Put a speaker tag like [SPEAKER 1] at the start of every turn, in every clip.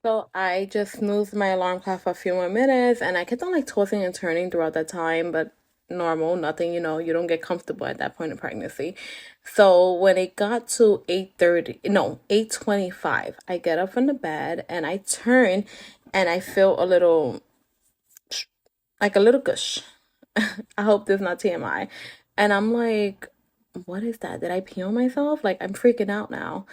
[SPEAKER 1] So I just snoozed my alarm clock for a few more minutes and I kept on like tossing and turning throughout that time, but normal, nothing, you don't get comfortable at that point in pregnancy. So when it got to 8:30, no, 8:25, I get up from the bed and I turn and I feel a little like a little gush. I hope this is not TMI. And I'm like, what is that? Did I pee on myself? Like I'm freaking out now.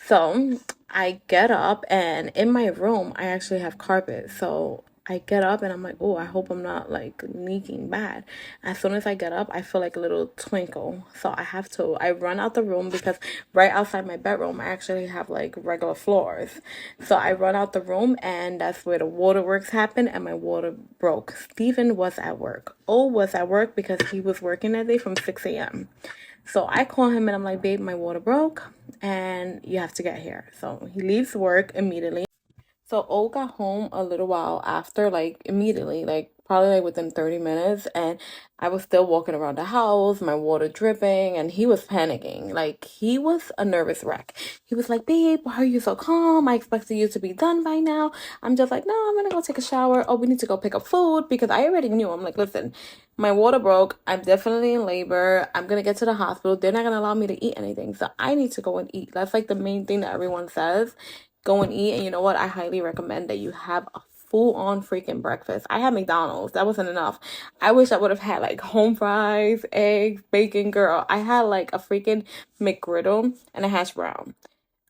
[SPEAKER 1] So I get up and in my room I actually have carpet. So I get up and I'm like, oh, I hope I'm not like leaking bad. As soon as I get up, I feel like a little twinkle. So I run out the room because right outside my bedroom, I actually have like regular floors. So I run out the room and that's where the waterworks happened and my water broke. Steven was at work. O was at work because he was working that day from 6 a.m. So I call him and I'm like, babe, my water broke and you have to get here. So he leaves work immediately. So O got home a little while after, like immediately, like probably like within 30 minutes. And I was still walking around the house, my water dripping, and he was panicking. Like he was a nervous wreck. He was like, babe, why are you so calm? I expected you to be done by now. I'm just like, no, I'm gonna go take a shower. Oh, we need to go pick up food because I already knew. I'm like, listen, my water broke. I'm definitely in labor. I'm gonna get to the hospital. They're not gonna allow me to eat anything. So I need to go and eat. That's like the main thing that everyone says. Go and eat. And you know what? I highly recommend that you have a full on freaking breakfast. I had McDonald's. That wasn't enough. I wish I would have had like home fries, eggs, bacon, girl. I had like a freaking McGriddle and a hash brown.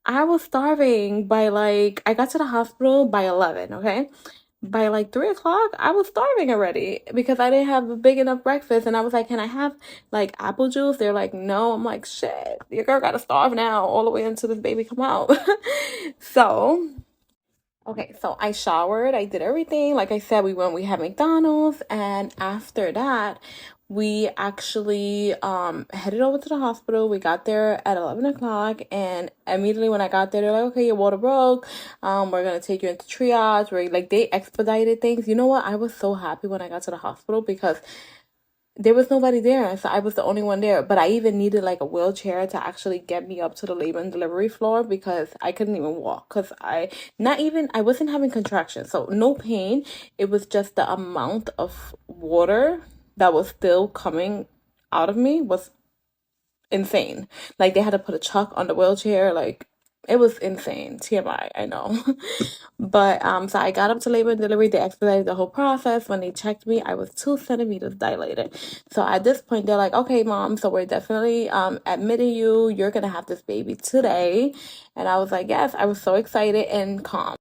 [SPEAKER 1] I was starving by like, I got to the hospital by 11, okay? By like 3 o'clock, I was starving already because I didn't have a big enough breakfast. And I was like, can I have like apple juice? They're like, no. I'm like, shit, your girl gotta starve now all the way until this baby come out. So okay, so I showered, I did everything. Like I said, we had McDonald's, and after that, we actually headed over to the hospital. We got there at 11 o'clock, and immediately when I got there, they're like, okay, your water broke. We're gonna take you into triage, where like they expedited things. You know what? I was so happy when I got to the hospital because there was nobody there, so I was the only one there. But I even needed like a wheelchair to actually get me up to the labor and delivery floor because I couldn't even walk. Because I wasn't having contractions, so no pain. It was just the amount of water that was still coming out of me was insane. Like they had to put a chuck on the wheelchair. Like it was insane. TMI, I know. But so I got up to labor and delivery. They expedited the whole process. When they checked me, I was 2 centimeters dilated. So at this point, they're like, okay, mom, so we're definitely admitting you. You're gonna have this baby today. And I was like, yes, I was so excited and calm.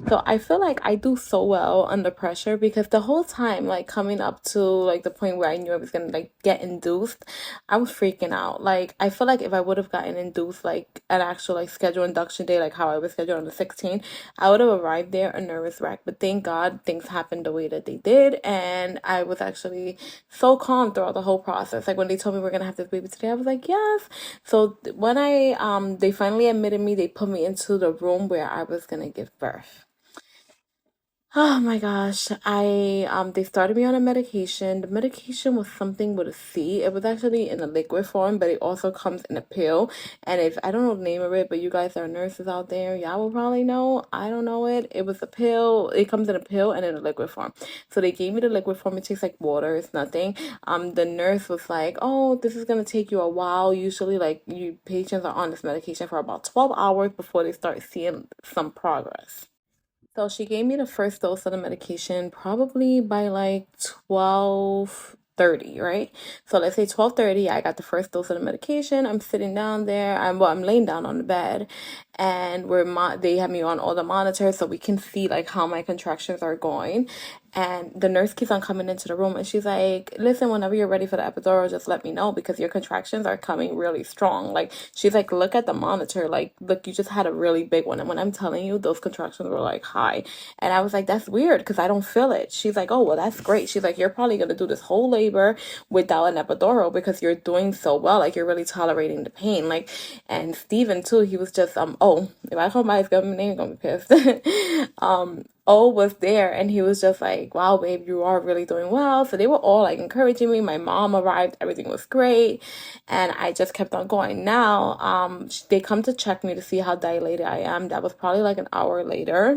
[SPEAKER 1] So I feel like I do so well under pressure because the whole time, like coming up to like the point where I knew I was gonna like get induced, I was freaking out. Like I feel like if I would have gotten induced like an actual like scheduled induction day, like how I was scheduled on the 16th, I would have arrived there a nervous wreck. But thank God things happened the way that they did, and I was actually so calm throughout the whole process. Like when they told me we're gonna have this baby today, I was like, yes. So when they finally admitted me, they put me into the room where I was gonna give birth. Oh my gosh. They started me on a medication. The medication was something with a C. It was actually in a liquid form, but it also comes in a pill. And if I don't know the name of it, but you guys are nurses out there, y'all will probably know. I don't know it. It was a pill. It comes in a pill and in a liquid form. So they gave me the liquid form. It tastes like water. It's nothing. The nurse was like, "Oh, this is gonna take you a while. Usually, like you patients are on this medication for about 12 hours before they start seeing some progress." So she gave me the first dose of the medication probably by like 12:30, right? So let's say 12:30, I got the first dose of the medication. I'm sitting down there. I'm laying down on the bed and they have me on all the monitors so we can see like how my contractions are going. And the nurse keeps on coming into the room and she's like, listen, whenever you're ready for the epidural, just let me know because your contractions are coming really strong. Like, she's like, look at the monitor. Like, look, you just had a really big one. And when I'm telling you, those contractions were like high. And I was like, that's weird because I don't feel it. She's like, oh, well, that's great. She's like, you're probably going to do this whole labor without an epidural because you're doing so well. Like, you're really tolerating the pain. Like, and Steven too, he was just, oh, if I call my government name, gonna be pissed. O was there and he was just like, wow, babe, you are really doing well. So they were all like encouraging me. My mom arrived, everything was great. And I just kept on going. Now, they come to check me to see how dilated I am. That was probably like an hour later.